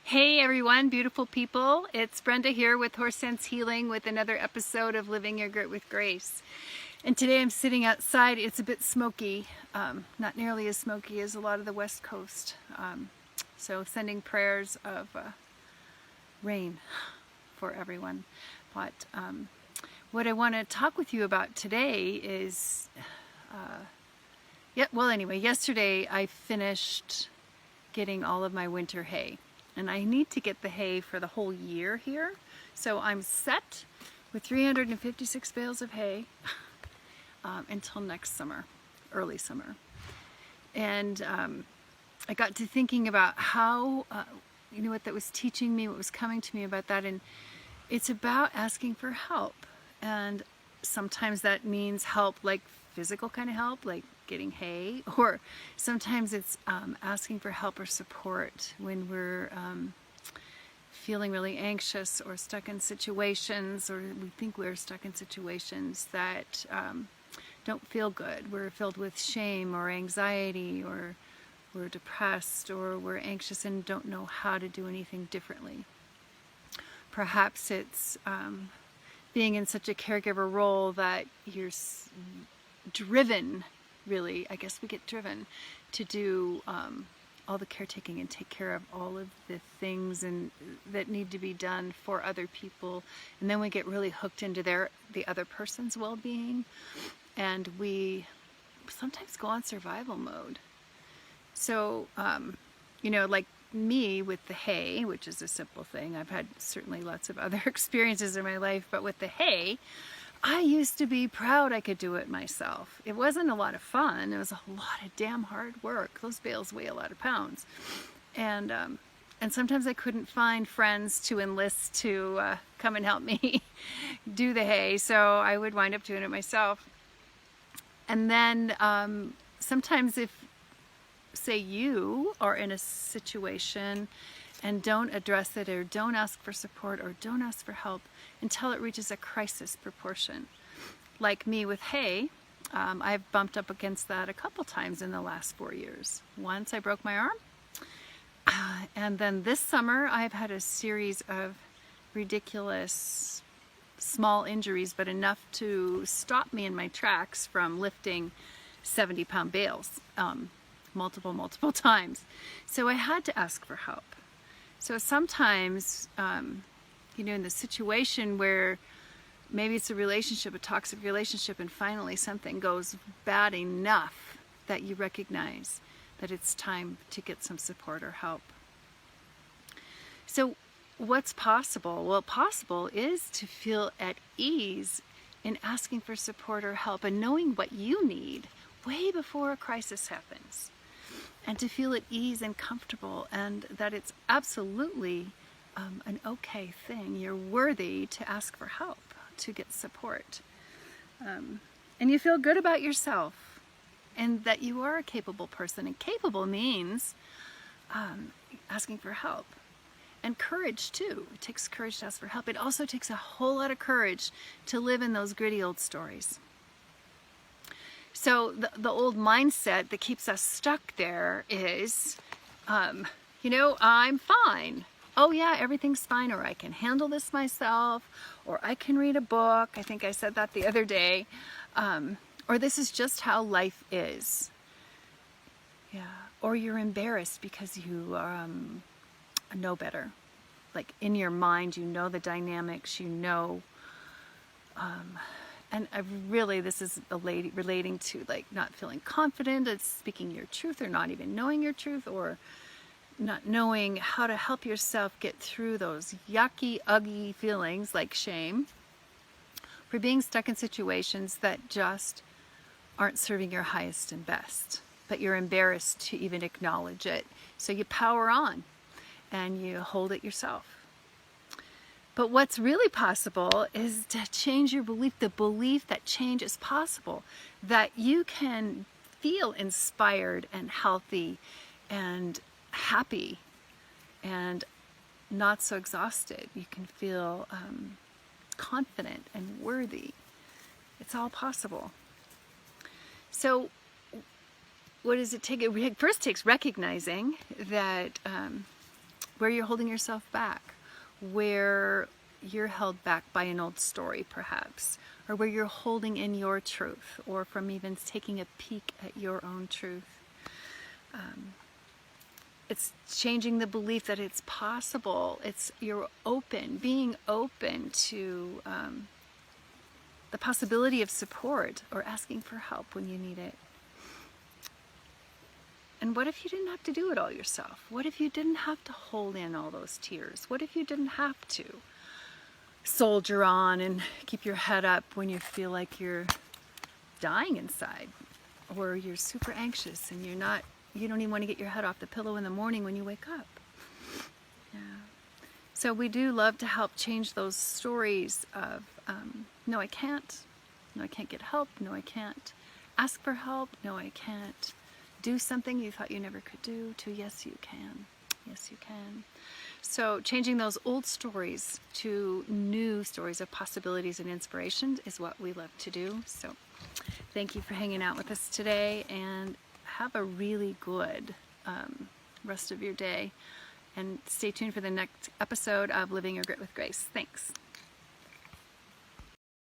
Hey everyone, beautiful people. It's Brenda here with Horse Sense Healing with another episode of Living Your Grit with Grace. And today I'm sitting outside. It's a bit smoky, not nearly as smoky as a lot of the West Coast. So sending prayers of rain for everyone. But what I want to talk with you about today is, yesterday I finished getting all of my winter hay. And I need to get the hay for the whole year here. So I'm set with 356 bales of hay until next summer, early summer. And I got to thinking about how, what that was teaching me, what was coming to me about that. And it's about asking for help. And sometimes that means help, like physical kind of help, like getting hay, or sometimes it's asking for help or support when we're feeling really anxious or stuck in situations, or we think we're stuck in situations that don't feel good. We're filled with shame or anxiety, or we're depressed, or we're anxious and don't know how to do anything differently. Perhaps it's being in such a caregiver role that you're driven, really, I guess we get driven to do all the caretaking and take care of all of the things that need to be done for other people, and then we get really hooked into the other person's well-being, and we sometimes go on survival mode. So like me with the hay, which is a simple thing. I've had certainly lots of other experiences in my life, but with the hay, I used to be proud I could do it myself. It wasn't a lot of fun. It was a lot of damn hard work. Those bales weigh a lot of pounds. And sometimes I couldn't find friends to enlist to come and help me do the hay, so I would wind up doing it myself. And then sometimes if, say, you are in a situation and don't address it, or don't ask for support, or don't ask for help until it reaches a crisis proportion. Like me with hay, I've bumped up against that a couple times in the last 4 years. Once I broke my arm, and then this summer I've had a series of ridiculous small injuries, but enough to stop me in my tracks from lifting 70-pound bales multiple times. So I had to ask for help. So sometimes, in the situation where maybe it's a relationship, a toxic relationship, and finally something goes bad enough that you recognize that it's time to get some support or help. So what's possible? Well, possible is to feel at ease in asking for support or help and knowing what you need way before a crisis happens. And to feel at ease and comfortable, and that it's absolutely an okay thing. You're worthy to ask for help, to get support. And you feel good about yourself, and that you are a capable person. And capable means asking for help. And courage, too. It takes courage to ask for help. It also takes a whole lot of courage to live in those gritty old stories. So the old mindset that keeps us stuck there is, I'm fine. Oh yeah, everything's fine, or I can handle this myself, or I can read a book. I think I said that the other day. Or this is just how life is. Yeah. Or you're embarrassed because you know better. Like in your mind, you know the dynamics, and this is relating to like not feeling confident at speaking your truth, or not even knowing your truth, or not knowing how to help yourself get through those yucky, ugly feelings like shame, for being stuck in situations that just aren't serving your highest and best, but you're embarrassed to even acknowledge it. So you power on and you hold it yourself. But what's really possible is to change your belief, the belief that change is possible, that you can feel inspired and healthy and happy and not so exhausted. You can feel confident and worthy. It's all possible. So what does it take? It first takes recognizing that where you're holding yourself back, where you're held back by an old story perhaps, or where you're holding in your truth, or from even taking a peek at your own truth. It's changing the belief that it's possible. You're being open to the possibility of support or asking for help when you need it. And what if you didn't have to do it all yourself? What if you didn't have to hold in all those tears? What if you didn't have to soldier on and keep your head up when you feel like you're dying inside, or you're super anxious and you don't even want to get your head off the pillow in the morning when you wake up? Yeah. So we do love to help change those stories of no, I can't. No, I can't get help. No, I can't ask for help. No, I can't do something you thought you never could do, to yes, you can. Yes, you can. So changing those old stories to new stories of possibilities and inspiration is what we love to do. So thank you for hanging out with us today, and have a really good rest of your day. And stay tuned for the next episode of Living Your Grit with Grace. Thanks.